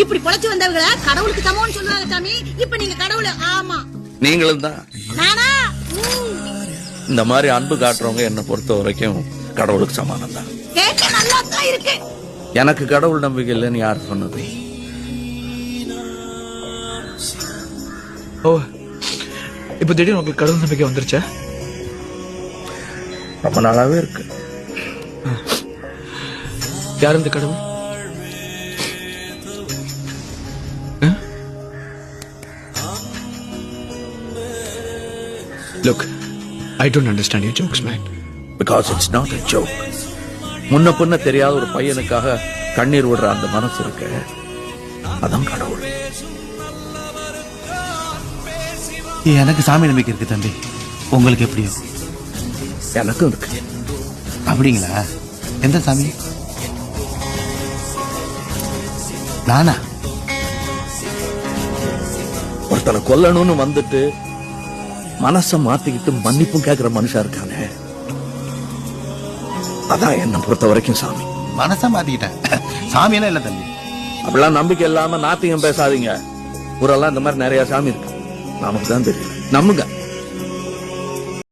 இப்படி பொழைச்சு வந்தவங்கள கடவுளுக்கு சமம்னு சொல்லுவாங்க சாமி. இப்ப நீங்க கடவுள். ஆமா, நீங்களும் தான். நானா? இந்த மாதிரி அன்பு காட்டுறவங்க என்ன பொறுத்த வரைக்கும் கடவுளுக்கு சமானம் தான். கேட்க நல்லா தான் இருக்கு. எனக்கு கடவுள் நம்பிக்கை இல்லைன்னு யார் சொன்னது? ஓ, இப்ப திடீர்னு உங்களுக்கு கடவுள் நம்பிக்கை வந்துருச்சா? ரொம்ப நாளாவே இருக்கு. யார் இந்த கடவுள்? Look, I don't understand your jokes, man. Because it's not a joke. முன்ன பின்ன தெரியாத ஒரு பையனுக்காக கண்ணீர் விடுற அந்த மனசு இருக்கு, அதான் கடவுள். எனக்கு சாமி நம்பிக்கை இருக்கு தம்பி. உங்களுக்கு எப்படியோ? எனக்கும் இருக்கு. அப்படிங்களா? எந்த சாமி? நானா? ஒருத்தனை கொல்லணும்னு வந்துட்டு மனச மாத்திக்கிட்டு மன்னிப்பும் கேட்கிற மனுஷா இருக்கானே, அதான் என்ன பொறுத்த வரைக்கும் சாமி. மனசா மாத்திக்கிட்டேன், சாமியெல்லாம் இல்ல தம்பி. அப்படிலாம் நம்பிக்கை இல்லாம நாத்திகம் பேசாதீங்க. ஊரெல்லாம் இந்த மாதிரி நிறைய சாமி இருக்கு, நமக்கு தான் தெரியும். நம்புங்க.